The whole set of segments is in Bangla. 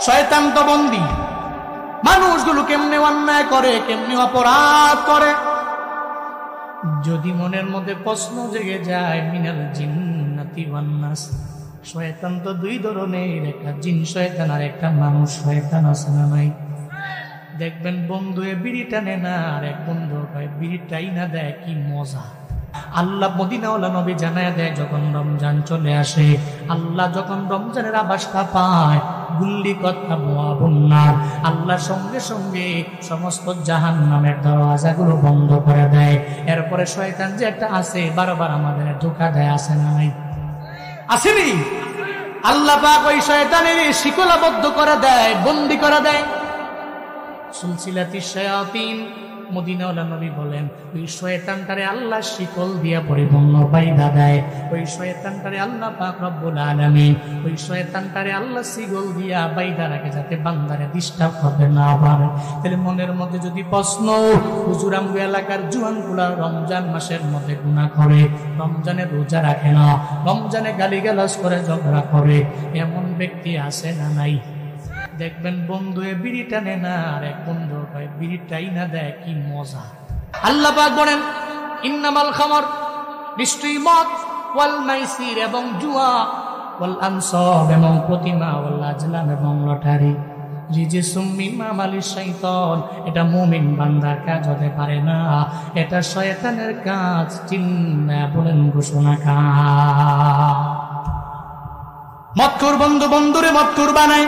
শয়তান তো বন্দী। মানুষগুলো কেমনে অন্যায় করে, কেমনে অপরাধ করে। যদি মনের মধ্যে প্রশ্ন জেগে যায়, মিনাল জিন্নাতি ওয়ান নাস, শয়তান তো দুই ধরনের, একটা জিন শয়তান আর একটা মানুষ শয়তান, আছে না নাই? দেখবেন বন্ধু বিড়ি টানে না, আর এক বন্ধু বিড়িটাই না দেয়, কি মজা। আল্লাহ মদিনাওয়ালা নবী জানায় দেয়, যখন রমজান চলে আসে, আল্লাহ যখন রমজানের আভাসটা পায়, গুল্লি কথা বোয়া বন্যা, আল্লাহ সঙ্গে সঙ্গে সমস্ত জাহান্নামের দরওয়াজাগুলো বন্ধ করে দেয়। এরপরে শয়তান যে একটা আছে, বারবার আমাদের ধোঁকা দেয়, আছে না নাই? আসেনি? আল্লাহ পাক ওই শয়তানের শিকলাবদ্ধ করে দেয়, বন্দী করে দেয়। সুলসিলাতিশ শায়াতিন, মদিনাওয়ালা নবী বলেন, ওই শয়তানটারে আল্লাহ শিকল দিয়া পরিপূর্ণ বাইধা দেয়। ওই শয়তানটারে আল্লাহ পাক রব্বুল আলামিন, ওই শয়তানটারে আল্লাহ শিকল দিয়া বাইধা রাখে, যাতে বান্দারে ডিস্টার্ব করতে না পারে। তাহলে মনের মধ্যে যদি প্রশ্ন, হুজুর আমগো এলাকার জুয়ানগুলা রমজান মাসের মধ্যে গুনাহ করে, রমজানে রোজা রাখে না, রমজানে গালিগালাজ করে, ঝগড়া করে, এমন ব্যক্তি আছে না নাই? দেখবেন বন্ধু বিড়ি টানে না, আর এক বন্ধু বিড়িটাই না দেয়, কি মজা। আল্লাহ পাক বলেন, ইন্নামাল খামর, নিশ্চয়ই মদ, ওয়াল মাইসির এবং জুয়া, ওয়াল আনসাব এবং প্রতিমা, ওয়াল আজলাম এবং লটারি, রিজিসুম মিন আমালিশ শাইতান, এটা মুমিন বান্দার কাজ হতে পারে না, এটা শয়তানের কাজ। চিন্না বলেন ঘোষণা কা মদখোর বন্ধু বন্ধুরে মদখোর বানায়।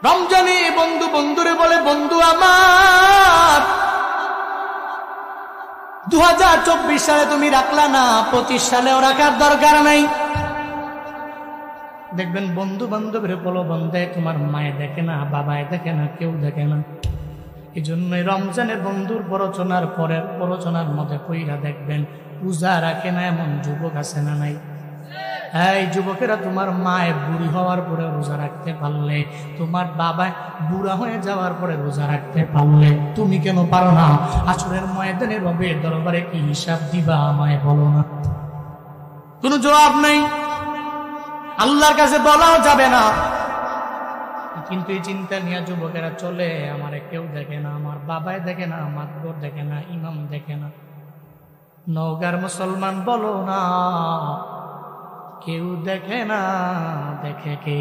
রমজানে বন্ধু বন্ধুরে বলে, বন্ধু আমার 2024 সালে তুমি রাখলা না, 25 সালেও রাখার দরকার নাই। দেখবেন বন্ধু বান্ধবের প্রলোভনে তোমার মায়ে দেখে না, বাবায় দেখে না, কেউ দেখে না। এই জন্যই রমজানে বন্ধুর প্ররোচনার পরের প্ররোচনার মধ্যে কইরা দেখবেন পূজা রাখে না এমন যুবক আছে না নাই? এই যুবকেরা, তোমার মায়ে বুড়ি হওয়ার পরে রোজা রাখতে পারলে, তোমার বাবা বুড়া হয়ে যাওয়ার পরে রোজা রাখতে পারলে, তুমি কেন পারো না? আসরের ময়দানে রবের দরবারে কি হিসাব দিবা আমায় বলো না? কোনো জবাব নাই, আল্লাহর কাছে বলাও যাবে না। কিন্তু এই চিন্তা নিয়ে যুবকেরা চলে, আমারে কেউ দেখে না, আমার বাবাই দেখে না, আমার বোর দেখে না, ইমাম দেখে না। নওগাঁর মুসলমান বলো না, কেউ দেখে না, দেখে কে?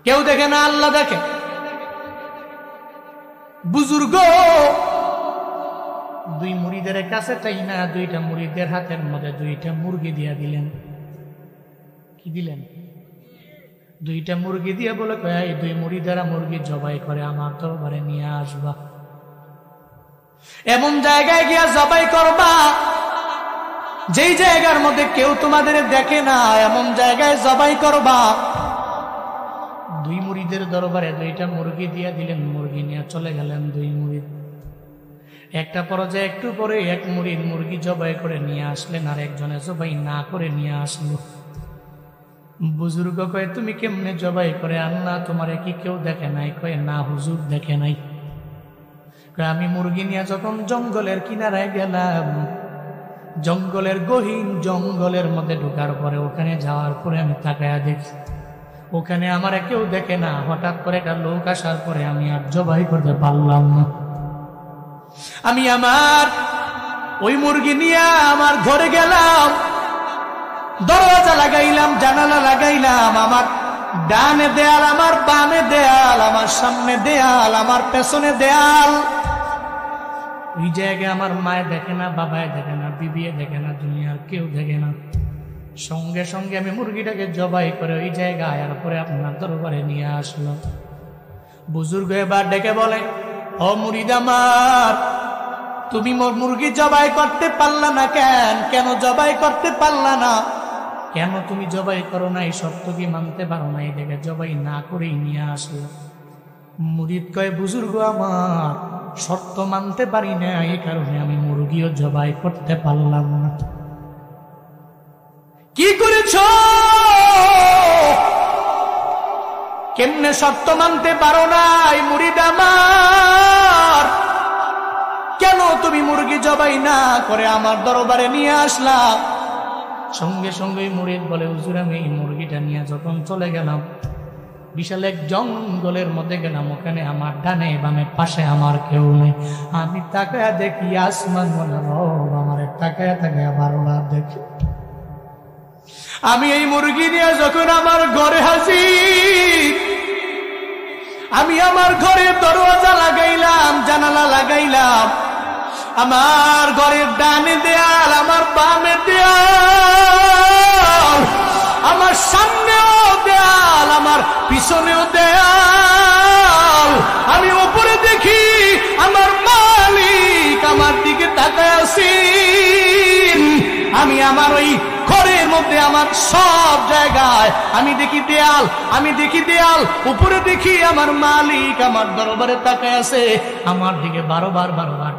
কেউ দেখে না, আল্লাহ দেখে। বুজুর্গ দুই মুরিদের কাছে তাই না, দুইটা মুরিদের হাতের মধ্যে দুইটা মুরগি দিয়া দিলেন। কি দিলেন? দুইটা মুরগি দিয়ে বলে, এই দুই মুরিদেরা মুরগি জবাই করে আমার দরবারে নিয়ে আসবা। এমন জায়গায় গিয়া জবাই করবা যেই জায়গার মধ্যে কেউ তোমাদের দেখে না, এমন জায়গায় জবাই করবা। দুই মুরিদের দরবারে দুইটা মুরগি দিয়া দিলেন, মুরগি নিয়ে চলে গেলেন দুই মুরিদ। একটা পর্যায়ে একটু পরে এক মুরিদ মুরগি জবাই করে নিয়ে আসলেন, আর একজনে জবাই না করে নিয়ে আসলো। বুজুর্গ কয়, তুমি কেমনে জবাই করে আনলা? তোমারে কি কেউ দেখে নাই? কয়, না হুজুর, দেখে নাই। আমি মুরগি নিয়ে যখন জঙ্গলের কিনারায় গেলাম, জঙ্গলের গহীন জঙ্গলের মধ্যে ঢোকার পরে, ওখানে যাওয়ার পরে আমি তাকায়া দেখি ওখানে আমার কেউ দেখে না। হঠাৎ করে একটা লোক আসার পরে আমি আর জবাই করতে পারলাম না। আমি আমার ওই মুরগি নিয়ে আমার ঘরে গেলাম, দরজা লাগাইলাম, জানালা লাগাইলাম, আমার ডানে দেয়াল, আমার বামে দেয়াল, আমার সামনে দেয়াল, আমার পেছনে দেয়াল। ওই জায়গায় আমার মায়ে দেখে না, বাবায় দেখে না, বিবিয়ে দেখে না, দুনিয়ার কেউ দেখে না। সঙ্গে সঙ্গে আমি মুরগিটাকে জবাই করে ওই জায়গায় আয়ার পরে আপনার দরবারে নিয়ে আসলো। বুজুর্গ এবার ডেকে বলে, ও মুরিদ আমার, তুমি মুরগি জবাই করতে পারলা না কেন? কেন জবাই করতে পারলা না? কেন তুমি জবাই করো না? এই সত্য কি মানতে পারো না? এই দেখে জবাই না করেই নিয়ে আসলো। মুরিদ কয়, বুজুর্গ আমার, শর্ত মানতে পারি না, এই কারণে আমি মুরগিও জবাই করতে পারলাম না। কি করেছ? কেমনে শর্ত মানতে পারো না? এই মুরিদ আমার, কেন তুমি মুরগি জবাই না করে আমার দরবারে নিয়ে আসলা? সঙ্গে সঙ্গে মুরিদ বলে, হুজুর আমি এই মুরগিটা নিয়ে যখন চলে গেলাম, বিশাল এক জঙ্গলের মধ্যে গেলাম, ওখানে আমার ডানে বামে পাশে আমার কেউ নেই। আমি তাকায়া দেখি আসমান বলে রব আমার তাকায়া তাকায়া ভালো দেখি। আমি এই মুরগি নিয়ে যখন আমার ঘরে হাজির, আমি আমার ঘরে দরওয়াজা লাগাইলাম, জানালা লাগাইলাম, আমার ঘরের ডানে দেয়াল, আমার বামে দেয়াল, আমার সামনেও দেয়াল, আমার পিছনেও দেয়াল। আমি উপরে দেখি আমার মালিক আমার দিকে তাকায় আছেন। আমি আমার ওই ঘরের মধ্যে আমার সব জায়গায় আমি দেখি দেয়াল, আমি দেখি দেয়াল, উপরে দেখি আমার মালিক আমার দরবারে তাকায় আছে, আমার দিকে বারবার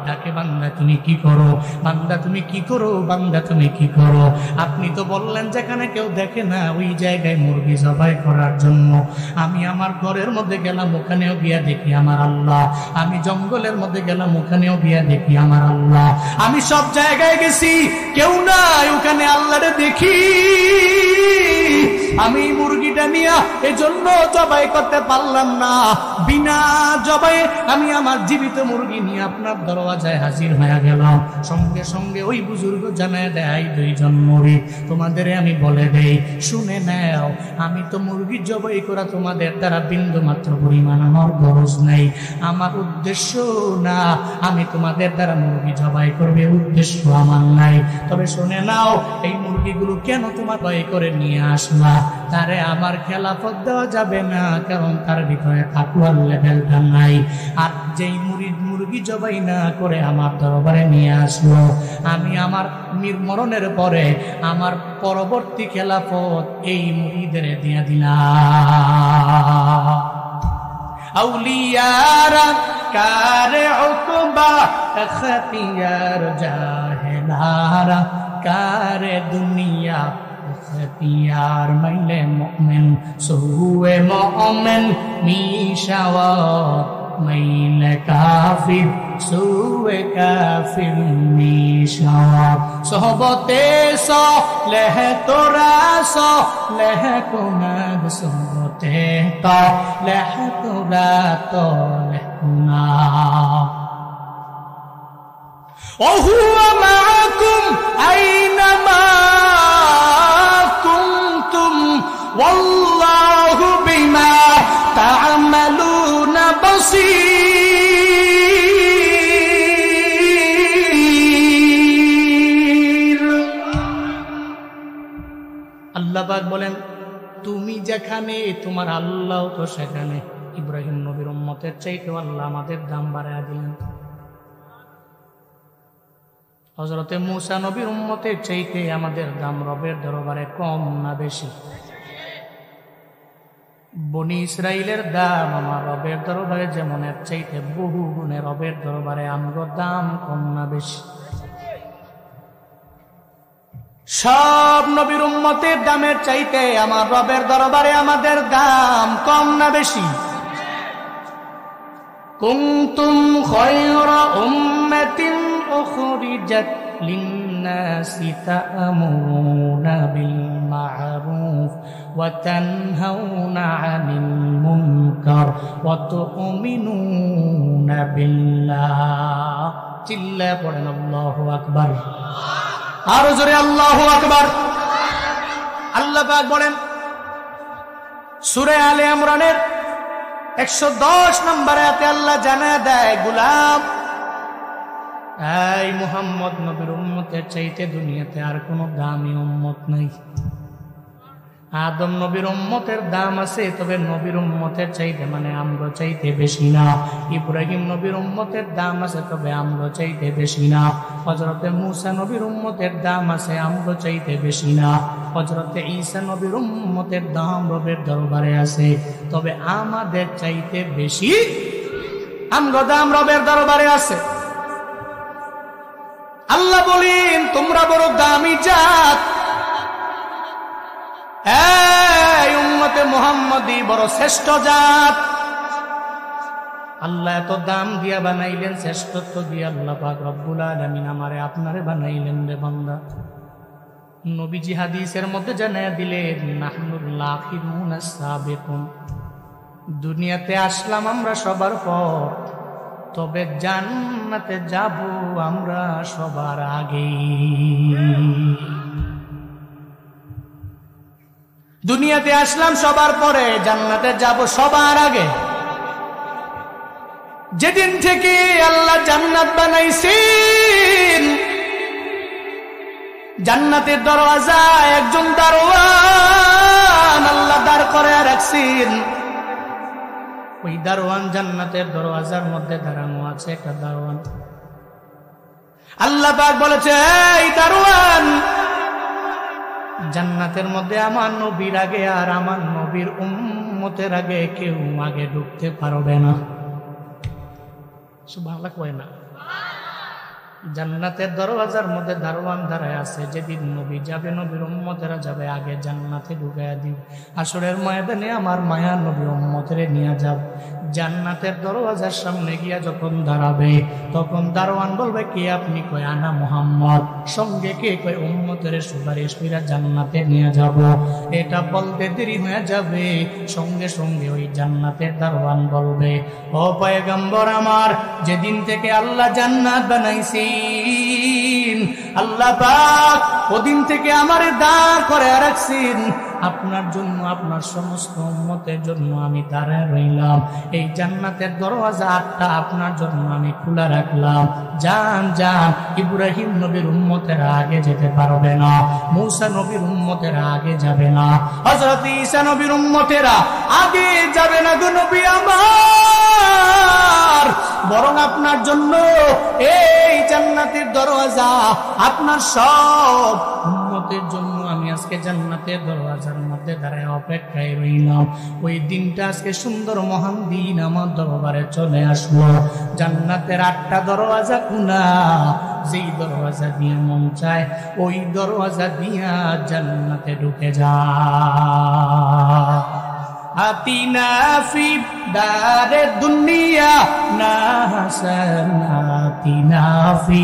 ডাকে, বান্দা তুমি কি করো, বান্দা তুমি কি করো, বান্দা তুমি কি করো। আপনি তো বললেন যেখানে কেউ দেখে না ওই জায়গায় মুরগি জবাই করার জন্য। আমি আমার ঘরের মধ্যে গেলাম, ওখানেও গিয়া দেখি আমার আল্লাহ। আমি জঙ্গলের মধ্যে গেলাম, ওখানেও গিয়া দেখি আমার আল্লাহ। আমি সব জায়গায় গেছি, কেউ নাই, ওখানে আল্লাহরে দেখি। আমি মুরগিটা নিয়ে এজন্য জবাই করতে পারলাম না, বিনা জবাই আমি আমার জীবিত মুরগি নিয়ে আপনার দরওয়াজায় হাজির হয়ে গেলাম। সঙ্গে সঙ্গে ওই বুজুর্গ জানায় দেয়, দুইজন মুরিদ তোমাদের আমি বলে দেই, শুনে নাও, আমি তো মুরগি জবাই করা তোমাদের দ্বারা বিন্দু মাত্র পরিমাণ আমার গরজ নাই, আমার উদ্দেশ্য না আমি তোমাদের দ্বারা মুরগি জবাই করবে, উদ্দেশ্য আমার নাই। তবে শুনে নাও, এই মুরগিগুলো কেন তোমার ভয় করে নিয়ে আসলা, তারে আমার খেলাফত দেওয়া যাবে না, কারণ তার ভিতরে তাকওয়ার লেভেলটা নাই। আর যেই মুরগি জবাই না করে আমার দরবারে নিয়ে আসলো, আমি আমার মরণের পরে আমার পরবর্তী খেলাফত এই মুরিদের দিয়ে দিলাম। আউলিয়ারা কারে উকবা খতিয়ার জাহেলারা কারে দুনিয়া খতিয়ার মাইলে মুমিন সুয়ে মুমিন মিশাওয়াত মাইলে কাফির সুয়ে কাফির মিশাওয়াত সোহবতে সলেহ তোরা সলেহ কুনাদ সোহবতে সলেহ তোরা তলেহ কুনাদ وهو معكم أينما كنتم والله بما تعملون بصير। আল্লাহ পাক বলেন, তুমি যেখানে তোমার আল্লাহ তো সেখানে। ইব্রাহিম নবীর উম্মতের চাইতে আল্লাহ আমাদের দাম বাড়ায় দিলেন। হযরতে মূসা নবীর উম্মতের চাইতে আমাদের দাম রবের দরবারে কম না বেশি? বনি ইসরাইলের দাম আমার রবের দরবারে যেমন এর চাইতে বহু গুণে রবের দরবারে আমগো দাম কম না বেশি? সব নবীর উম্মতের দামের চাইতে আমার রবের দরবারে আমাদের দাম কম না বেশি? কুনতুম খায়রা উম্মাতিন উখরিজাত লিন-নাসি তা'মুরুনা বিল মা'রুফ ওয়া তানহাউনা 'আনিল মুনকার ওয়া তু'মিনুনা বিল্লাহ। চিল্লায়ে পড়েন আল্লাহু আকবার। আরো জোরে আল্লাহু আকবার। আল্লাহ পাক বলেন সূরা আলে ইমরানের 110 নম্বর আয়াতে আল্লাহ জানায় দেয়, গোলাম এই মুহাম্মদ নবীর উম্মতের চাইতে দুনিয়াতে আর কোনো দামি উম্মত নাই। আদম নবীর উম্মতের দাম আছে, তবে নবীর উম্মতের চাইতে মানে আমরা চাইতে বেশি না। ইব্রাহিম নবীর উম্মতের দাম আছে, তবে আমরা চাইতে বেশি না। হযরতে মূসা নবীর উম্মতের দাম আছে, আমরা চাইতে বেশি না। হযরতে ঈসা নবীর উম্মতের দাম রবের দরবারে আছে, তবে আমাদের চাইতে বেশি আমরা দাম রবের দরবারে আছে। আল্লাহ বলেন তোমরা বড় দামি জাত, এই উম্মতে মুহাম্মদী বড় শ্রেষ্ঠ জাত। আল্লাহ এত দাম দিয়া বানাইলেন, শ্রেষ্ঠত্ব দিয়ে আল্লাহ পাক রব্বুল আলামিন আমারে আপনারে বানাইলেন রে বান্দা। নবীজি হাদিসের মধ্যে জানায়া দিলেন, নাহনুল লাখিরুনা সাবিকুন, দুনিয়াতে আসলাম আমরা সবার পর, তবে জান্নাতে যাব আমরা সবার আগে। দুনিয়াতে আসলাম সবার পরে, জান্নাতে যাব সবার আগে। যেদিন থেকে আল্লাহ জান্নাত বানাইছেন, জান্নাতের দরওয়াজা একজন দারোয়ান আল্লাহ দাঁড় করে রাখছেন। ওই দারোয়ান জান্নাতের দরওয়াজার মধ্যে দাঁড়ানো আছে একটা দারোয়ান। আল্লাহ পাক বলেছে, এই দারোয়ান, জান্নাতের মধ্যে আমার নবীর আগে আর আমার নবীর উম্মতের আগে কেউ আগে ঢুকতে পারবে না। সুবহানাল্লাহ কয় না? জান্নাতের দরওয়াজার মধ্যে দারোয়ান দাঁড়ায় আছে। যেদিন নবী যাবে, নবীর উম্মতেরা যাবে আগে, জান্নাতে ঢুকাইয়া দিবে। আসরের ময়দানে আমার মায়া নবী উম্মতেরে নিয়ে যাব। জান্নাতের দরওয়াজার সামনে গিয়া যখন দাঁড়াবে, তখন দারোয়ান বলবে, কে আপনি? কয়, আনা মুহাম্মদ। সঙ্গে কে? কয়, উম্মতেরে সুপারিশ কইরা জান্নাতে নিয়ে যাব। এটা বলতে দেরি হয়ে যাবে, সঙ্গে সঙ্গে ওই জান্নাতের দারোয়ান বলবে, ও পয়গম্বর আমার, যেদিন থেকে আল্লাহ জান্নাত বানাইছে, আল্লাহ পাক ওদিন থেকে আমারে দাঁড় করে রাখছেন। আপনার জন্য, আপনার সমস্ত উম্মতের জন্য আমি দাঁড়ায় রইলাম। এই জান্নাতের দরওয়াজা 8টা আপনার জন্য আমি খোলা রাখলাম। যান যান, ইব্রাহিম নবীর উম্মতেরা আগে যেতে পারবে না, মূসা নবীর উম্মতেরা আগে যাবে না, হযরত ঈসা নবীর উম্মতেরা আগে যাবে না গো নবী আমার। বরং আপনার জন্য এই জান্নাতের দরওয়াজা আপনার সব উম্মতের জন্য আমি আজকে জান্নাতের দরওয়াজার মধ্যে দাঁড়ায় অপেক্ষায় রইলাম। ওই দিনটা আজকে সুন্দর মহান দিন আমার দরবারে চলে আসলো। জান্নাতের 8টা দরওয়াজা খোলা, যেই দরওয়াজা দিয়ে মন চায় ওই দরওয়াজা দিয়া জান্নাতে ঢুকে যায়। আতিনা ফি দারে দুনিয়া না হাসান, আতিনা ফি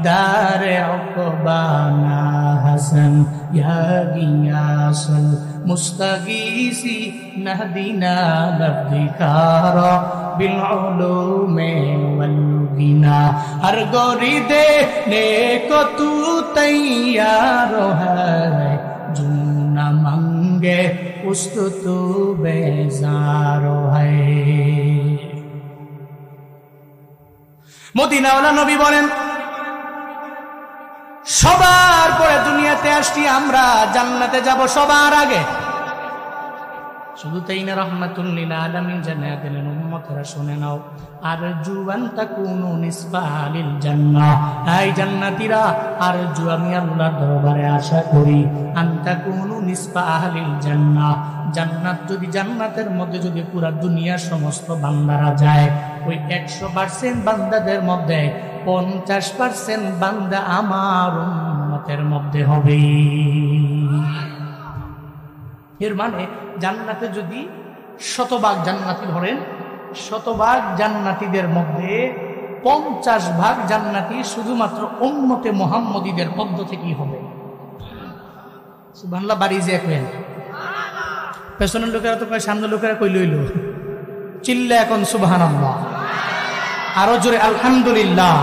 দারে উকবা না হাসান, ইয়া গিয়াসুল মুস্তাগীসি নাহদিনা লবদিকারা বিল উলুমে ওয়াল গিনা, হর গরি দে নেকো তু তৈয়ার হ্যায়, জু না মাঙ্গে উস্তু তু বেজার হ্যায়। মদিনাওয়ালা নবী বলেন, সবার পরে দুনিয়াতে আসছি আমরা, জান্নাতে যাব সবার আগে। শুধু তাই না, রাহমাতুল লিল আলামিন জানিয়ে দিলেন, উম্মতেরা শুনে নাও, আরজু আন তাকুনু নিসফা লিল জান্নাহ, এই জান্নাতীরা, আরজু, আমি আল্লাহর দরবারে আশা করি, আন তাকুনু নিসফা আহলিল জান্নাহ, জান্নাত যদি, জান্নাতের মধ্যে যদি পুরা দুনিয়ার সমস্ত বান্দারা যায়, ওই 100% বান্দাদের মধ্যে 50% বান্দা আমার উম্মতের মধ্যে হবে। এর মানে জান্নাতে যদি 100 জান্নাতি ধরেন, 100 জান্নাতীদের মধ্যে 50 জান্নাতি শুধুমাত্র উম্মতে মুহাম্মদীদের মধ্য থেকেই হবে। সুবহানাল্লাহ, বাড়ি যে কইলেন, পেছনের লোকেরা তো কয়, সামনের লোকেরা কই লইল, চিল্লা এখন সুবহানাল্লাহ, আরো জোরে আলহামদুলিল্লাহ,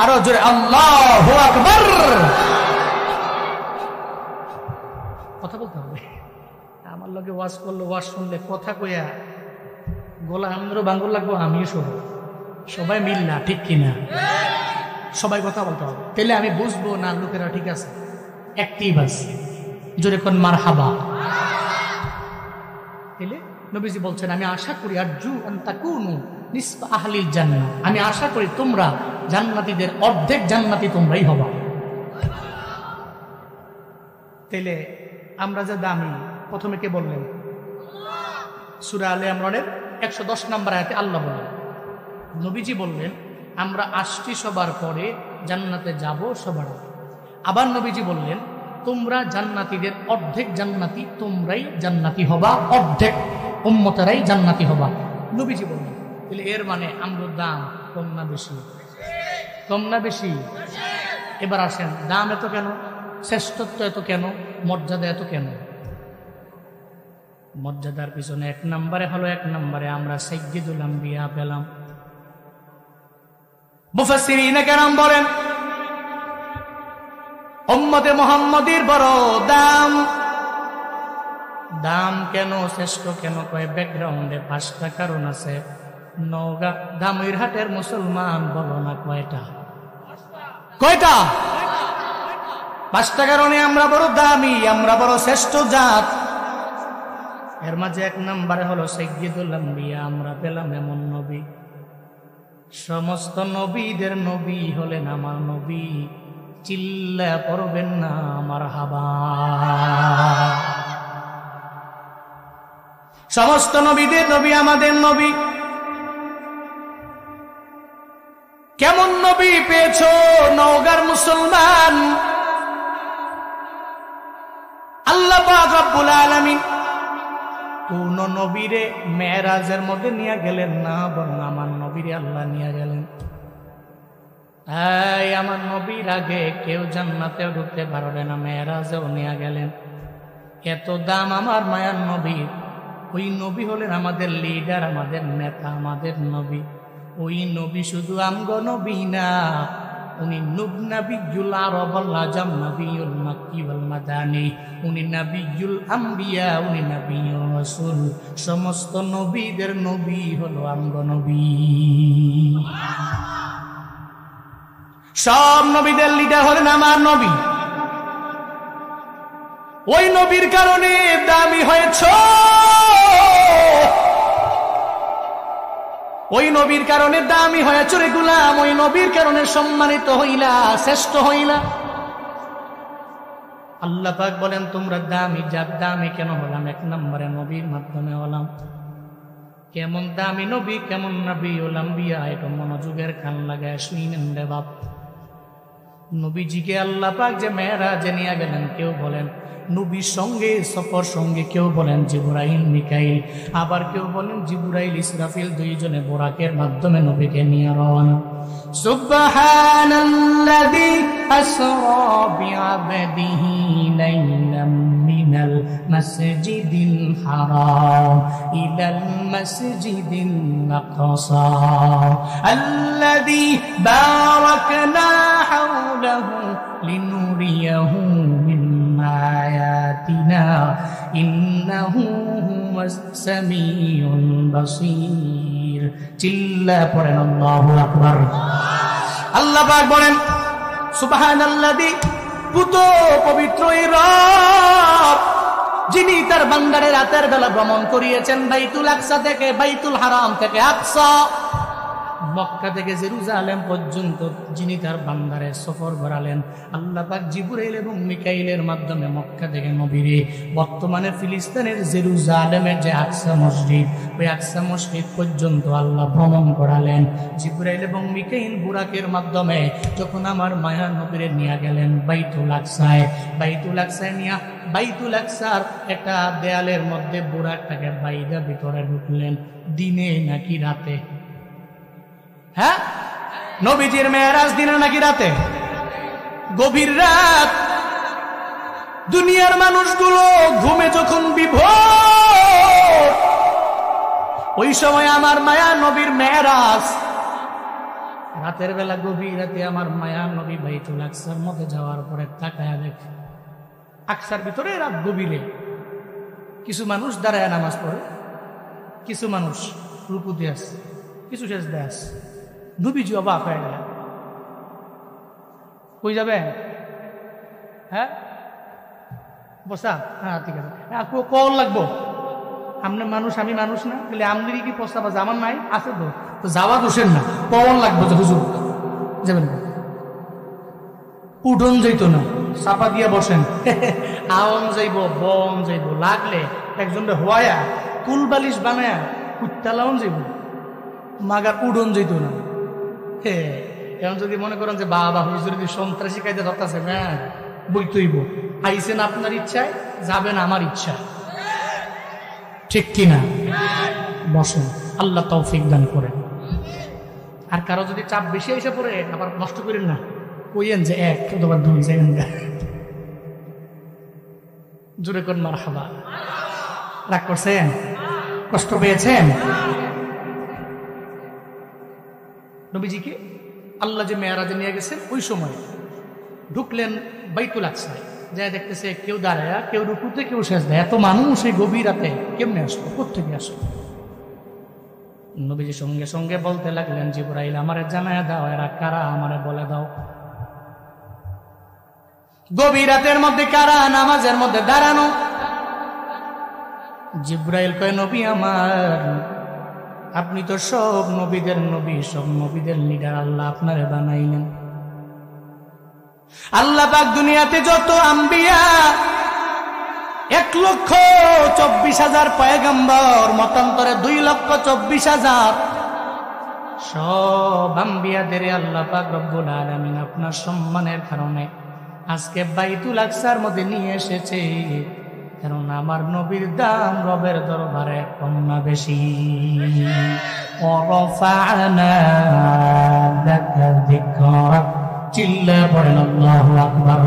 আরো জোরে আল্লাহু আকবার। কথা বলতে হবে, আমার লগে ওয়াজ করলে, ওয়াজ শুনলে, কথা কইয়া গলা আমারও বাঙ্গল লাগবো, আমিও শুনবো, সবাই মিল না, ঠিক কিনা? সবাই কথা বলতে হবে, তাহলে আমি বুঝবো না লোকেরা ঠিক আছে, অ্যাক্টিভ আছে। জোরে কোন মারহাবা। তাহলে নবীজি বলছেন, আমি আশা করি, আরজু আন তাকুনু নিসফা আহলিল জান্নাহ, আমি আশা করি তোমরা জান্নাতীদের অর্ধেক জান্নাতি তোমরাই হবা। তাহলে আমরা যে দামি, প্রথমে কে বললেন? সূরা আলে ইমরানের 110 নম্বর আয়াতে আল্লাহ বললেন, নবীজি বললেন, আমরা আসছি সবার পরে, জান্নাতে যাব সবার আগে। আবার নবীজি বললেন, তোমরা জান্নাতীদের অর্ধেক জান্নাতি, তোমরাই জান্নাতি হবা, অর্ধেক উম্মতেরাই জান্নাতি হবা, নবীজি বললেন। তাহলে এর মানে আমরার দাম কম না বেশি? কম না বেশি? এবার আসেন, দাম এত কেন? শ্রেষ্ঠত্ব এত কেন, মর্যাদা এত কেন? মর্যাদার পিছনে এক নম্বরে আমরা সাইয়্যিদুল আম্বিয়া পেলাম। মুফাসসিরিনে কেরাম বলেন উম্মতে মুহাম্মাদীর বড় দাম। দাম কেন, শ্রেষ্ঠ কেন? কয় ব্যাকগ্রাউন্ডে 5টা কারণ আছে। নওগাঁ দামইরহাটের মুসলমান বলো না কয়টা? 5টা কারণে আমরা বড় দামি, আমরা বড় শ্রেষ্ঠ জাত। এর মাঝে 1 নম্বরে হলো সাইয়্যিদুল আম্বিয়া। আমরা পেলাম এমন নবী, সমস্ত নবীদের নবী হলেন আমার নবী। চিল্লা পড়বেন না মারহাবা। সমস্ত নবীদের নবী আমাদের নবী। কেমন নবী পেয়েছো নওগাঁর মুসলমান? আল্লাহ পাক রব্বুল আলামিন কোন নবীরে মেরাজের মধ্যে নিয়ে গেলেন না, বরং আমার নবীরে আল্লাহ নিয়ে গেলেন। এই আমার নবীর আগে কেউ জান্নাতেও ঢুকতে পারবে না, মেরাজেও নিয়ে গেলেন। এত দাম আমার মায়ার নবীর। ওই নবী হলেন আমাদের লিডার, আমাদের নেতা, আমাদের নবী। ওই নবী শুধু আমগো নবী না, উনি নবিয়্যুল আরব ওয়াল আজম, নবিয়্যুল মাক্কি ওয়াল মাদানি। উনি নবিয়্যুল আম্বিয়া, উনি নবিয়্যুর রাসূল। সমস্ত নবীদের নবী হলো আমগো নবী। সব নবীদের লিডার হলেন আমার নবী। ওই নবীর কারণে দামি হয়েছ, ওই নবীর কারণে দামি হয়েছ রে গোলাম। ওই নবীর কারণে সম্মানিত হইলা, শ্রেষ্ঠ হইলা। আল্লাহ পাক বলেন তোমরা দামি জাত। দামি কেন হলাম? 1 নম্বরে নবীর মাধ্যমে হলাম। কেমন দামি নবী, কেমন নবিয়ুল আম্বিয়া, এটা মনোযোগের কান লাগায় শুনেন রে বাপ। নবীজিকে আল্লাহ পাক যে মেরাজে নিয়ে গেলেন, কেউ বলেন নবীর সঙ্গে সফর সঙ্গে, কেউ বলেন জিবরাইল মিকাইল, আবার কেউ বলেন জিবরাইল ইসরাফিল, দুইজনে বোরাকের মাধ্যমে নবীকে নিয়ে রওনা। সুবহানাল্লাযী আসরা বিআবদিহি লাইলাম মিনাল মাসজিদিল হারাম ইলাল মাসজিদিল আকসা আল্লাযী বারাকনা হাওলাহু লিনুরিয়াহু মিন আয়াতিনা ইন্নাহু হুয়াস সামিউল বাসীর। চিল্লা পড়েন আল্লাহু আকবার। আল্লাহ পাক বলেন সুবহানাল্লাযী, পুত পবিত্র এই রব, যিনি তার বান্দারে রাতের বেলা ভ্রমণ করিয়েছেন বাইতুল আকসা থেকে, বাইতুল হারাম থেকে আকসা, মক্কা থেকে জেরুজালেম পর্যন্ত যিনি তার বান্দারে সফর করালেন। আল্লাহ পাক জিবরাইল এবং মিকাইলের মাধ্যমে মক্কা থেকে নবীরে বর্তমানে ফিলিস্তিনের জেরুজালেমের যে আকসা মসজিদ, ওই আকসা মসজিদ পর্যন্ত আল্লাহ ভ্রমণ করালেন। জিবরাইল এবং মিকাইল বুরাকের মাধ্যমে যখন আমার মায়া নবীরে নিয়ে গেলেন বাইতুল আকসায়, বাইতুল আকসায় নিয়ে বাইতুল আকসার একটা দেয়ালের মধ্যে বুরাকটাকে বাইদা ভিতরে ঢুকলেন। দিনে নাকি রাতে? হ্যাঁ, নবীজির মেরাজ দিনে নাকি রাতে? গভীর রাত। দুনিয়ার মানুষগুলো ঘুমে যখন বিভোর, ওই সময় আমার মায়া নবীর মেরাজ। রাতের বেলা গভীর রাতে আমার মায়া নবী বাইতুল আকসার মধ্যে যাওয়ার পরে তাকায়া দেখে, আকসার ভিতরে রাত গভীরে কিছু মানুষ দাঁড়ায় নামাজ পড়ে, কিছু মানুষ রুকুতে আছে, কিছু সেজদায় আছে। নবীজি অবাক হয়ে গেলেন। কই যাবে? হ্যাঁ বসা, হ্যাঁ ঠিক আছে, কল লাগবো। আপনি মানুষ, আমি মানুষ না, বলে আমনেরই কি প্রস্তাব আছে? আমার নাই, আছে তো যাওয়া দোষের না, কল লাগবো তো হুজুর যাবেন। উঠন যাইতো না, চাপা দিয়ে বসেন। আওন যাইব, বন যাইব, লাগলে একজনটা হওয়া কুল বালিশ বানায়া কুত্তালাউন যাইব, মাগার উডন যাইতো না। এখন যদি মনে করেন যে বাবা হুজুর যদি সন্ত্রাসী কায়দা ধরতেছে, হ্যাঁ বইতইব, আইসেন আপনার ইচ্ছায়, যাবেন আমার ইচ্ছা, ঠিক কিনা? বসেন, আল্লাহ তৌফিক দান করেন। আর কারো যদি চাপ বেশি এসে পড়ে, আবার নষ্ট করেন না, কইয়েন যে 1 অথবা 2 যাবেন। জোরে কোন মারহাবা। রাগ করছেন? কষ্ট পেয়েছেন? নবীজিকে আল্লাহ যে মেরাজে নিয়ে গেছেন, ওই সময় ঢুকলেন বাইতুল আকসায়, যা দেখতেছে কেউ দাঁড়ায়, কেউ রুকুতে, কেউ সেজদায়। এত মানুষ এই গভীর রাতে কেমনে আসলো, কোত্থেকে আসলো? নবীজি সঙ্গে সঙ্গে বলতে লাগলেন, জিবরাইল আমারে জানায় দাও এরা কারা, আমারে বলে দাও। গভীর রাতের মধ্যে কারা নামাজের মধ্যে দাঁড়ানো? জিবরাইল কয়, নবী আমার, আপনি তো সব নবীদের নবী, সব নবীদের লিডার, আল্লাহ আপনারে বানাইলেন। আল্লাহ পাক দুনিয়াতে যত আম্বিয়া 1,24,000 পয়গম্বর, মতান্তরে 2,24,000, সব আম্বিয়াদের আল্লাহ পাক রব্বুল আলামিন আপনার সম্মানের কারণে আজকে বাইতুল আকসার মধ্যে নিয়ে এসেছে, কারণ আমার নবীর দাম রবের দরবারে কম না বেশি। চিল্লা পড়েন আল্লাহু আকবার।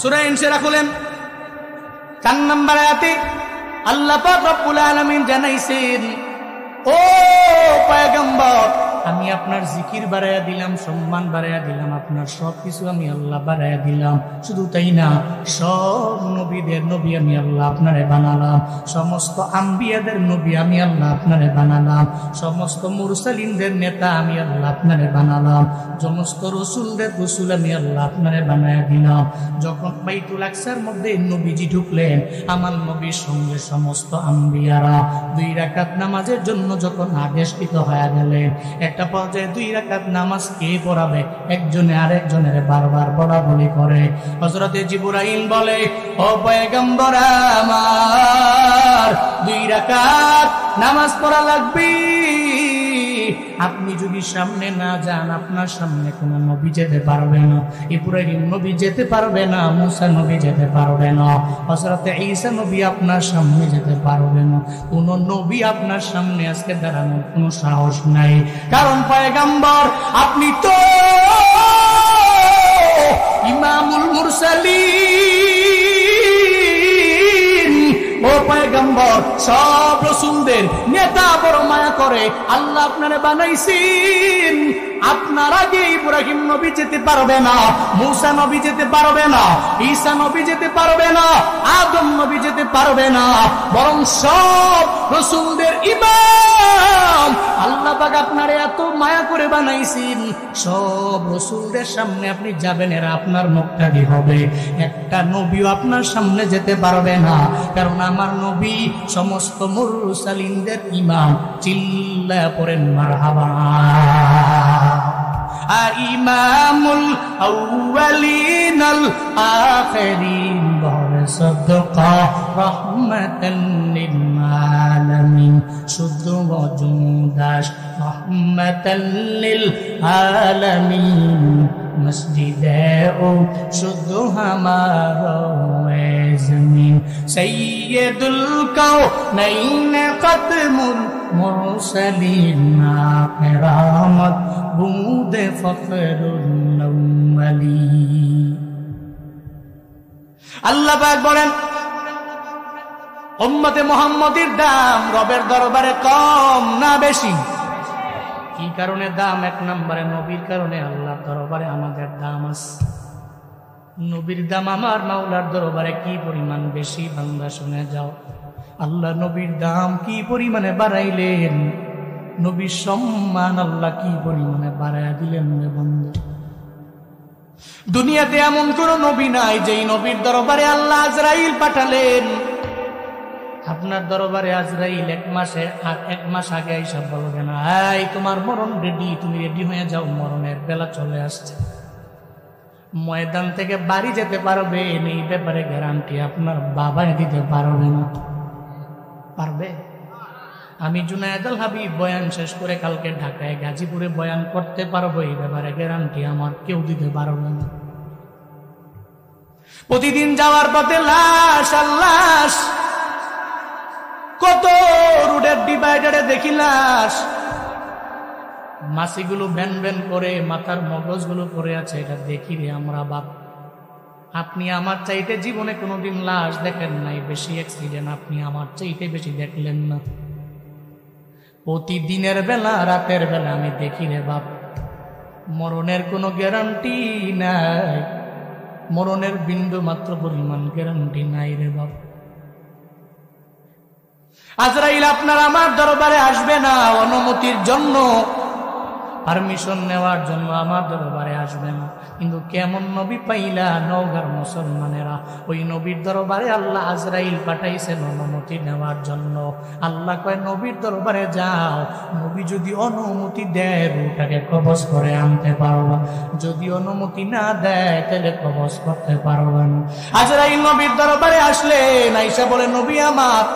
সূরা ইনশিরাহ খুলেন, 4 নম্বর আয়াতে আল্লাহ পাক রব্বুল আলামিন জানাইছেন, ও পয়গম্বর, আমি আপনার জিকির বাড়াইয়া দিলাম, সম্মান বাড়াইয়া দিলাম, আপনার সবকিছু আমি আল্লাহ বাড়াইয়া দিলাম। শুধু তাই না, সব নবীদের নবী আমি আল্লাহ আপনারে বানালাম, সমস্ত আম্বিয়াদের নবী আমি আল্লাহ আপনারে বানালাম, সমস্ত মুরসালিনদের নেতা আমি আল্লাহ আপনারে বানালাম, সমস্ত রসুলদের রসুল আমি আল্লাহ আপনারে বানাইয়া দিলাম। যখন বাইতুল আকসার মধ্যে নবীজি ঢুকলেন, আমার নবীর সঙ্গে সমস্ত আম্বিয়ারা 2 রাকাত নামাজের জন্য যখন আদেশকৃত হয়ে গেলেন, একটা পর্যায়ে 2 রাকাত নামাজ কে পড়াবে, একজনে আরেকজনের বারবার বলা বলি করে। হযরতে জিবরাইল বলে, ও পয়গম্বর আমার, 2 রাকাত নামাজ পড়া লাগবে। আপনি যদি সামনে না যান, আপনার সামনে কোন নবী যেতে পারবে না। ইব্রাহিম নবী যেতে পারবে না, মুসা নবী যেতে পারবে না, হযরতে ঈসা নবী আপনার সামনে যেতে পারবে না। কোন নবী আপনার সামনে আজকে দাঁড়ানোর কোনো সাহস নাই, কারণ পয়গম্বর আপনি তো ইমামুল মুরসালিন। ও পয়গম্বর, সব রাসূলদের নেতা, বড় মায়া করে আল্লাহ আপনারে বানাইছেন। আপনার আগে ইব্রাহিম নবী যেতে পারবে না, মুসা নবী যেতে পারবে না, ঈসা নবী যেতে পারবে না, আদম নবী যেতে পারবে না, বরং সব রাসূলদের ইমাম আল্লাহ পাক আপনারে এত মায়া করে বানাইছেন। সব রাসূলদের সামনে আপনি যাবেন, এরা আপনার মুক্তাদি হবে। একটা নবীও আপনার সামনে যেতে পারবে না, কারণ আমার নবী সমস্ত মুরসালিনদের ইমাম। চিল্লা পড়েন মারহাবা। ইমামুল আউয়ালিনাল আখিরিন বড় সাদকা রহমাতাল লিল আলামিন, শুদ্ধ ওজুদাস রহমাতাল লিল আলামিন, মসজিদে ও শুদ্ধ হামারা জমিন, সৈয়দুল কাউনাইন খাতমুল মুরসালিন, কেরামত বুদে ফখরুল আউয়ালিন। আল্লাহ পাক বলেন, উম্মতে মুহাম্মাদের দাম রবের দরবারে কম না বেশি? কি কারণে দাম? 1 নম্বরে নবীর কারণে আল্লাহর দরবারে আমাদের দাম আছে। নবীর দাম আমার মাওলার দরবারে কি পরিমাণ বেশি, বান্দা শুনে যাও। আল্লাহ নবীর দাম কি পরিমাণে বাড়াইলেন, নবীর সম্মান আল্লাহ কি পরিমাণে বাড়াইয়া দিলেন রে বান্দা। দুনিয়াতে এমন কোন নবী নাই যেই নবীর দরবারে আল্লাহ আজরাইল পাঠালেন। আপনার দরবারে আজরাইল 1 মাস আগে আইসা বলবে না, এই তোমার মরণ রেডি, তুমি রেডি হয়ে যাও, মরণের বেলা চলে আসছে। ময়দান থেকে বাড়ি যেতে পারবে, এই ব্যাপারে গ্যারান্টি আপনার বাবা দিতে পারবে না। পারবে? আমি জুনায়েদ আল হাবিব বয়ান শেষ করে কালকে ঢাকায় গাজীপুরে বয়ান করতে পারবো, এই ব্যাপারে গ্যারান্টি আমার কেউ দিতে পারবে না। প্রতিদিন যাওয়ার পথে লাশ আর লাশ, কত রোডের ডিভাইডারে দেখি লাশ, মাসিগুলো ভ্যান ভ্যান করে মাথার মগজগুলো পড়ে আছে, এটা দেখি রে আমরা বাপ। আপনি আমার চাইতে জীবনে কোনোদিন লাশ দেখেন নাই, বেশি অ্যাক্সিডেন্ট আপনি আমার চাইতে বেশি দেখলেন না। প্রতিদিনের বেলা রাতের বেলা আমি দেখি রে বাপ, মরণের কোনো গ্যারান্টি নাই, মরণের বিন্দু মাত্র পরিমাণ গ্যারান্টি নাই রে বাপ। আজরাইল আপনার আমার দরবারে আসবে না অনুমতির জন্য, পারমিশন নেওয়ার জন্য আমার দরবারে আসবে না। কিন্তু কেমন নবী পাইলা নওগাঁর মুসলমানেরা, ওই নবীর দরবারে আল্লাহ আজরাইল পাঠাইছেন অনুমতি নেওয়ার জন্য। আল্লাহ কয় নবীর দরবারে যাও, নবী যদি অনুমতি দেয় রূহটাকে কবজ করে আনতে পারবা, যদি অনুমতি না দেয় তাহলে কবজ করতে পারবা না। আজরাইল নবীর দরবারে আসলেন, আইসা বলে নবী আমার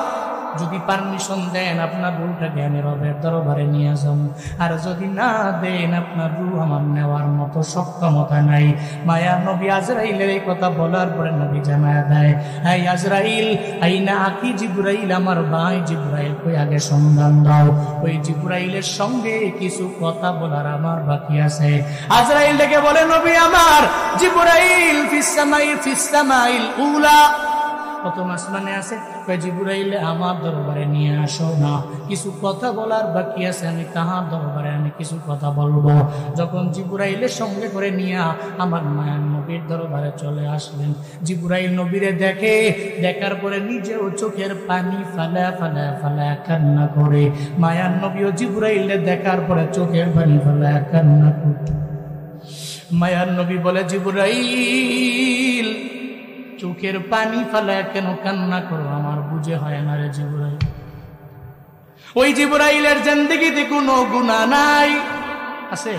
যদি পারমিশন দেন আপনার রূহটাকে আমি রবের দরবারে নিয়ে যাব, আর যদি না দেন আপনার রূহ আমার নেওয়ার মতো সক্ষমতা নাই। মায়ার নবী আজরাইলের এই কথা বলার পরে নবী জানায়া দেয়, এই আজরাইল আইনা আকি জিবরাইল, আমার ভাই জিবরাইল কই আগে সন্ধান দাও, ওই জিবরাইলের সঙ্গে কিছু কথা বলার আমার বাকি আছে। আজরাইল ডেকে বলে নবী আমার জিবরাইল ফিস-সামাইল উলা, প্রথম আসমানে আছে, জিবরাইল আমার দরবারে নিয়ে আসো না, কিছু কথা বলার বাকি আছে, আমি তাহার দরবারে আমি কিছু কথা বলবো। যখন জিবরাইলের সঙ্গে করে নিয়ে আমার মায়ার নবীর দরবারে চলে আসলেন, জিবরাইল নবীরে দেখে, দেখার পরে নিজেও চোখের পানি ফালা ফালা ফালা কান্না করে। মায়ার নবীও জিবরাইলে দেখার পরে চোখের পানি ফালা কান্না করে। মায়ার নবী বলে জিবরাইল চোখের পানি ফালায় কেন কান্না করো, আমার বুঝে হয় না রে জিবরাইল। ওই জিবরাইলের জিন্দেগিতে কোনো গুনাহ নাই, আছে?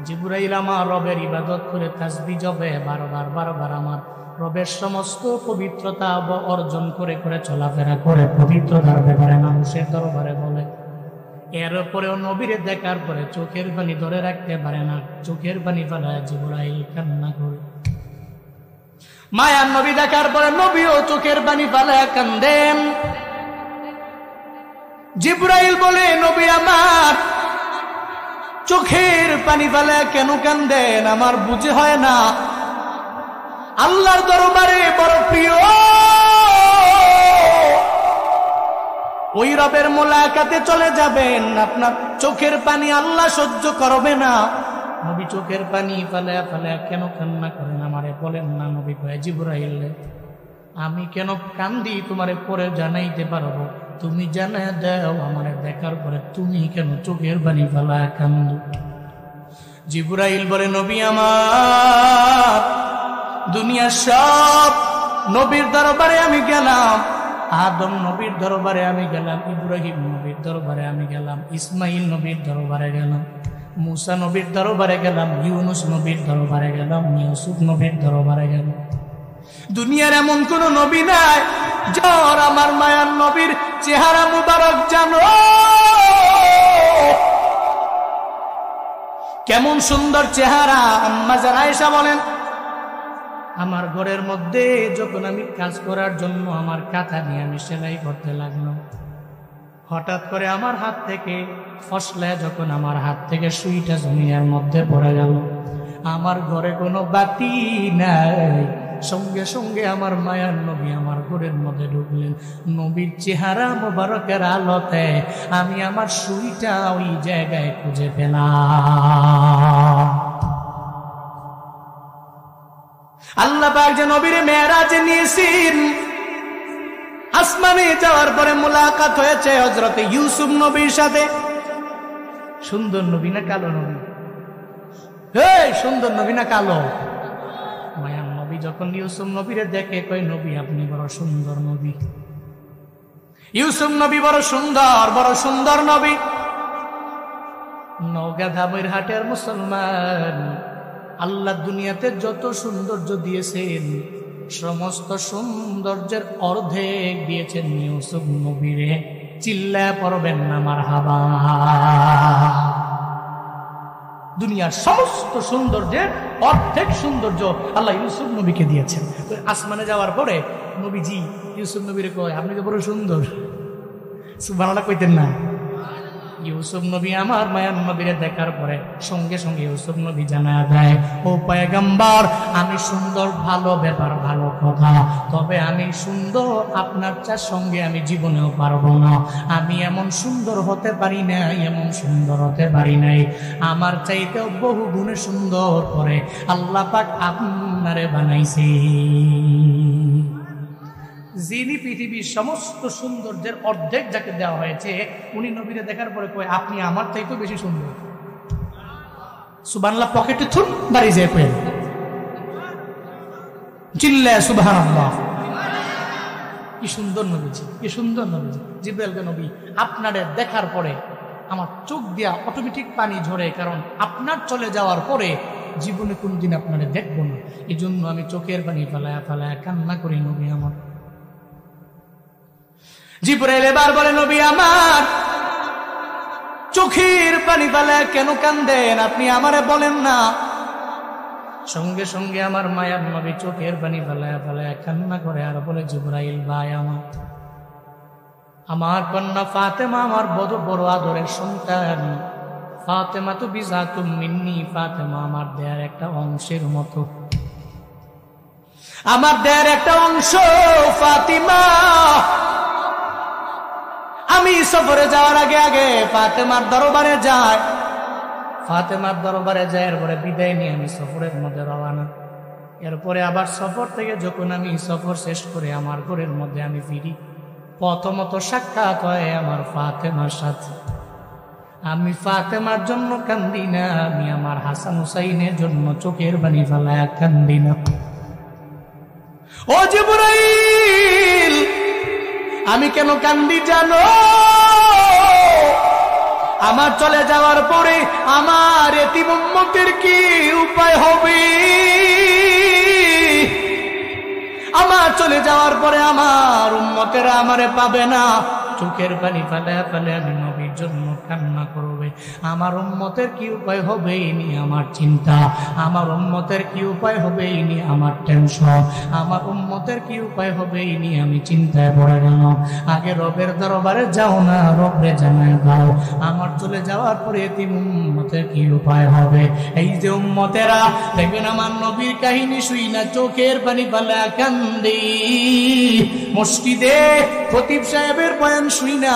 জিবরাইল আমার রবের ইবাদত করে তাসবিহ জপে বারবার বারবার, আমার রবের সমস্ত পবিত্রতা অর্জন করে করে চলাফেরা করে, পবিত্রতার ব্যাপারে মানুষের দরবারে বলে। এরপরেও নবীরে দেখার পরে চোখের পানি ধরে রাখতে পারে না, চোখের পানি ফালায় জিবরাইল কান্না করে। মায়ার নবী দেখার পরে নবীও চোখের পানি ফালায়া কান্দেন। জিবরাইল বলে নবী আমার চোখের পানি ফালায়া কেন কান্দেন, আমার বুঝে হয় না। আল্লাহর দরবারে বড় প্রিয় ওই রবের মোলাকাতে চলে যাবেন, আপনার চোখের পানি আল্লাহ সহ্য করবে না। নবী চোখের পানি ফালায়া ফালায়া কেন কান্না করেন আমারে বলেন না। নবী কয় জিবরাইল আমি কেন কান্দি তোমারে পরে জানাইতে পারবো, তুমি জানাই দাও আমারে দেখার পরে তুমি কেন চোখের পানি ফালায়া কান্দো। জিবরাইল বলে নবী আমার দুনিয়ার সব নবীর দরবারে আমি গেলাম, আদম নবীর দরবারে আমি গেলাম, ইব্রাহিম নবীর দরবারে আমি গেলাম, ইসমাইল নবীর দরবারে গেলাম, মুসা নবীর দরবারে গেলাম, ইউনুস নবীর দরবারে গেলাম, ইউসুফ নবীর দরবারে গেলাম। দুনিয়ার এমন কোন নবী নাই যার আমার মায়ার নবীর চেহারা মুবারক জানো, কেমন সুন্দর চেহারা। আম্মা যারা আয়েশা বলেন আমার ঘরের মধ্যে যখন আমি কাজ করার জন্য আমার কাঁথা নিয়ে আমি সেলাই করতে লাগলাম, হঠাৎ করে আমার হাত থেকে ফসলে যখন আমার হাত থেকে সুইটা জমিনের মধ্যে পড়ে গেল, আমার ঘরে কোনো বাতি নাই, সঙ্গে সঙ্গে আমার মায়ার নবী আমার ঘরের মধ্যে ঢুকলেন। নবীর চেহারা মোবারকের আলোতে আমি আমার সুইটা ওই জায়গায় খুঁজে পেলাম। আল্লাহ পাক যে নবীরে মেরাজে নিয়েছেন, আসমানে যাওয়ার পরে মুলাকাত হয়েছে হযরতে ইউসুফ নবীর সাথে। সুন্দর নবী না কালো নবী? সুন্দর নবী না কালো? মায়ার নবী যখন ইউসুফ নবীরে দেখে কই নবী আপনি বড় সুন্দর নবী। ইউসুফ নবী বড় সুন্দর নবী। নওগাঁ ধামের হাটের মুসলমান, আল্লাহ দুনিয়াতে যত সৌন্দর্য দিয়েছেন সমস্ত সৌন্দর্যের অর্ধেক দিয়েছেন ইউসুফ নবীরে। চিল্লায় পড়বেন না মারহাবা। দুনিয়ার সমস্ত সৌন্দর্যের অর্ধেক সৌন্দর্য আল্লাহ ইউসুফ নবীকে দিয়েছেন। আসমানে যাওয়ার পরে নবীজি ইউসুফ নবীরে কয় আপনি তো বড় সুন্দর। সুবহানাল্লাহ কইতেন না? ইউসুফ নবী আমার মায়ার নবীরে দেখার পরে সঙ্গে সঙ্গে ইউসুফ নবী জানায়া দেয়, ও পয়গম্বর, আমি সুন্দর, ভালো ব্যাপার, ভালো কথা, তবে আমি সুন্দর আপনার চার সঙ্গে আমি জীবনেও পারবো না। আমি এমন সুন্দর হতে পারি নাই, এমন সুন্দর হতে পারি নাই। আমার চাইতেও বহু গুণে সুন্দর করে আল্লাহ পাক আপনারে বানাইছে। যিনি পৃথিবীর সমস্ত সৌন্দর্যের অর্ধেক যাকে দেওয়া হয়েছে, উনি নবীরে দেখার পরে কয়, আপনি আমার চাইতেও বেশি সুন্দর। সুবহানাল্লাহ পকেটে থুন বাড়ি যায় কয়, চিল্লায় সুবহানাল্লাহ। কি সুন্দর নবীজি, কি সুন্দর নবীজি। জিবরাইল নবী, আপনারে দেখার পরে আমার চোখ দিয়া অটোমেটিক পানি ঝরে, কারণ আপনার চলে যাওয়ার পরে জীবনে কোনদিন আপনারে দেখবো না, এই জন্য আমি চোখের পানি ফেলায়া ফেলায়া কান্না করি নবী আমার। জিবরাইল এবার বলে, নবী আমার, চোখের পানি ফেলায়া কেন কান্দেন, আপনি আমারে বলেন না। সঙ্গে সঙ্গে আমার মায়ার নবী চোখের পানি ফেলায়া ফেলায়া কান্না করে আর বলে, জিবরাইল ভাই, আমার কন্যা ফাতেমা আমার বড় বড় আদরের সন্তান, ফাতেমা তো বিজাতুম মিন্নি, ফাতেমা আমার দেয়ার একটা অংশের মতো, আমার দেয়ার একটা অংশ ফাতিমা। আমি সফরে যাওয়ার আগে আগে ফাতেমার দরবারে যাই, ফাতেমার দরবারে যায়, এরপরে বিদায় নিয়ে আমি সফরের মধ্যে রওনা। এরপরে আবার সফর থেকে যখন আমি সফর শেষ করে আমার ঘরের মধ্যে আমি ফিরি, প্রথমত সাক্ষাৎ হয় আমার ফাতেমার সাথে। আমি ফাতেমার জন্য কান্দি না, আমি আমার হাসান হুসাইনের জন্য চোখের পানি ফেলায়া কান্দি না। ও জিবরাইল, আমি কেন কান্দি জানো? আমার চলে যাওয়ার পরে আমার এতিম উম্মতের কি উপায় হবে? আমার চলে যাওয়ার পরে আমার উম্মতেরা আমারে পাবে না। চোখের পানি ফেলে ফেলে আমি নবীর জন্য কান্না করবে। আমার উম্মতের কি উপায় হবে এই নিয়ে আমার চিন্তা, আমার উম্মতের কি উপায় হবে এই নিয়ে আমার টেনশন, আমার উম্মতের কি উপায় হবে এই নিয়ে আমি চিন্তায় পড়ে গেলাম। আগে রবের দরবারে যাও না, রবরে জানায় দাও আমার চলে যাওয়ার পরে এতিম উম্মতের কি উপায় হবে। এই যে উম্মতেরা দেখবেন আমার নবীর কাহিনী শুই না চোখের পানি ফেলে কান্দি, মসজিদে খতিব সাহেবের বয়ান শুই না,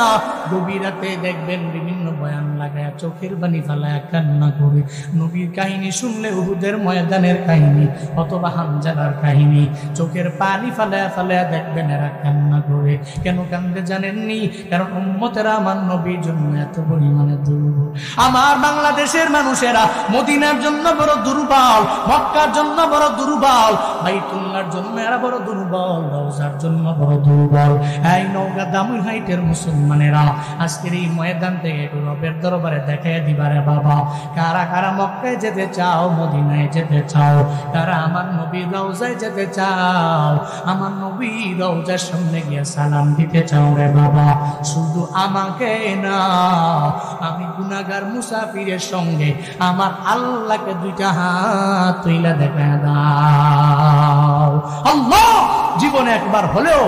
গভীর রাতে দেখবেন বিভিন্ন বয়ান লাগায় চোখের পানি ফেলায় কান্না করে। নবীর কাহিনী শুনলে উহুদের ময়দানের কাহিনী অথবা হামজার কাহিনী, চোখের পানি ফেলায় ফেলায় দেখবেন এরা কান্না করে। কেন কান্দে জানেননি? কারণ উম্মতেরা আমার নবীর জন্য এত পরিমাণে দুর্বল। আমার বাংলাদেশের মানুষেরা মদিনার জন্য বড় দুর্বল, মক্কার জন্য বড় দুর্বল, বাইতুল্লাহর জন্য এরা বড় দুর্বল, রওজার জন্য বড় দুর্বল। এই নওগাঁ দামুল হাইটের মুসলমানেরা আজকের এই ময়দান থেকে রবের দরবারে দেখায় দিবারে বাবা, কারা কারা মক্কায় যেতে চাও, মদিনায় যেতে চাও, কারা আমার নবীর রওজায় যেতে চাও, আমার নবীর রওজার সামনে গিয়ে সালাম দিতে চাও রে বাবা। শুধু আমাকে না, আমি গুনাহগার মুসাফিরের সঙ্গে আমার আল্লাহকে দুইটা হাত তুইলা দেখা দাও। আল্লাহ জীবনে একবার হলেও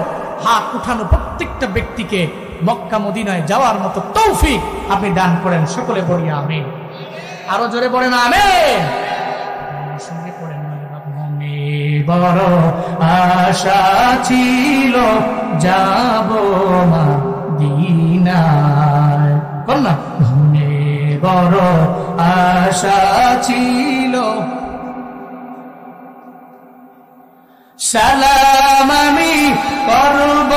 হাত উঠানো প্রত্যেকটা ব্যক্তিকে মক্কা মদিনায় যাওয়ার মতো তৌফিক আপনি দান করেন। সকলে বলি আমিন। আরো জোরে বলেন আমিন। সঙ্গে পড়েন মনে বড় আশা ছিল যাব মদিনায়, বল না, মনে বড় আশা ছিল, সালাম আমি করব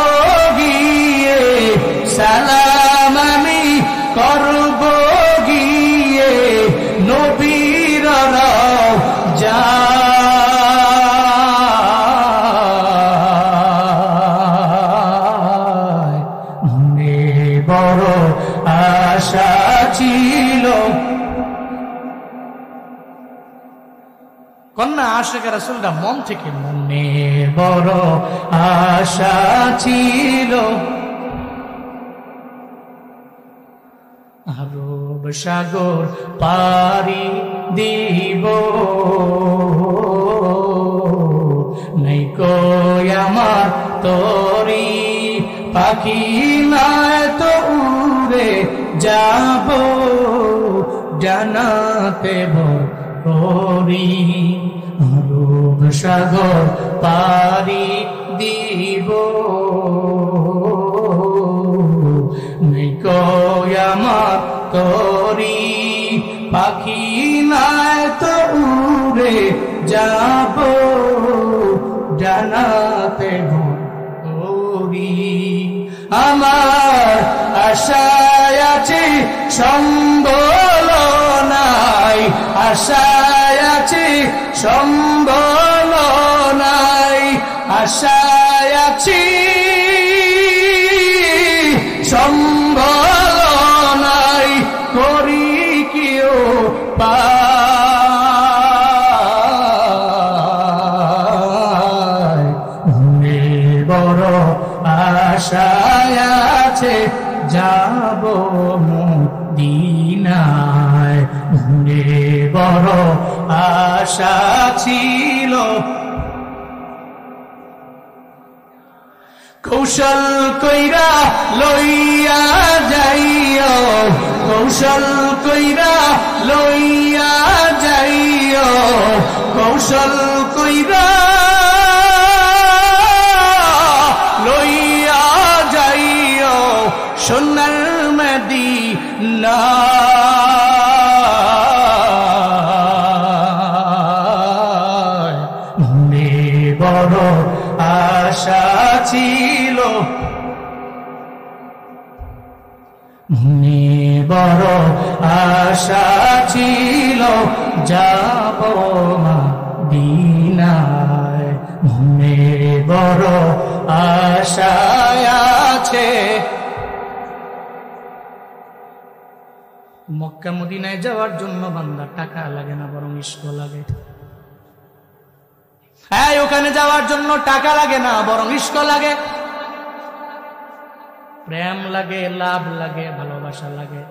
গিয়ে, সালাম আমি করব গিয়ে নবীর রওজায়, মনে বড় আশা ছিল। কন্যা আশিকা রাসূলরা মন থেকে মনে বড় আশা ছিল, আরব সাগর পারি দিব, নাই কই আমার তরি পাখি নাই তো উড়ে যাব জানাতে ভরি আরব সাগর পারি দিব আমার তরি পাখি নাই তো উড়ে যাব জানাতে ভরি আমার আশায় আছে সম্বল নাই আশায় আছে সম্বল নাই আশায় আছি সম্বল নাই করি কিও পায় বড় আশায় আছে যাব মদিনায় বড় আশা ছিল কৌশল কইরা লইয়া যাইও কৌশল কইরা লইয়া যাইও কৌশল কইরা লইয়া যাইও সোনার মদিনা বড় আশা ছিল বড় আশা ছিল যাব মদিনায় বড় আশা আছে মক্কা মদিনায় যাওয়ার জন্য বান্দা টাকা লাগে না বরং ইশক লাগে হ্যাঁ ওখানে যাওয়ার জন্য টাকা লাগে না বরং ইশক লাগে প্রেম লাগে লাভ লাগে ভালোবাসা লাগে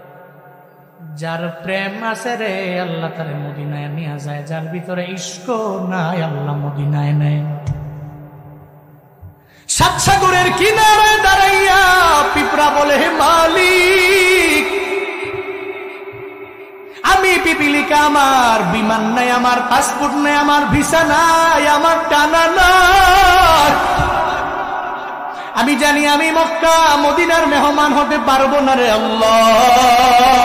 যার প্রেম আছে রে আল্লাহ তারে মদিনায় নিয়ে যায় যার ভিতরে ইশক নাই আল্লাহ মদিনায় নেয় সাত সাগরের কিনারে দাঁড়াইয়া পিঁপড়া বলে হে মালিক আমি পিপিলিকা আমার বিমান নাই আমার পাসপোর্ট নাই আমার ভিসা নাই আমার টানা নাই আমি জানি আমি মক্কা মদিনার মেহমান হতে পারবো না রে আল্লাহ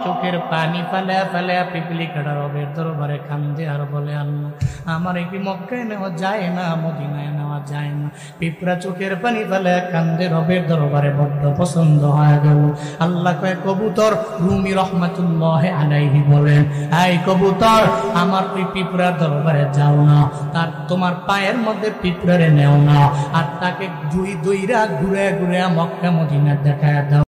চোখের পানি ফালে ফালে পিপিলিকাটা রবের দরবারে কান্দে আর বলে আল্লাহ আমার কি মক্কায় নেওয়া যায় না মদিনায় নেওয়া যায় না পিঁপড়া চোখের পানি ফালে কান্দে রবের দরবারে বড্ড পছন্দ হয়ে গেল আল্লাহ কয় কবুতর রুমি রহমাতুল্লাহ আলাইহি বলেন এই কবুতর আমার ওই পিঁপড়ার দরবারে যাও না তার তোমার পায়ের মধ্যে পিঁপড়ারে নেও না আর তাকে দুই দইরা ঘুরে ঘুরে মক্কা মদিনা দেখায় দাও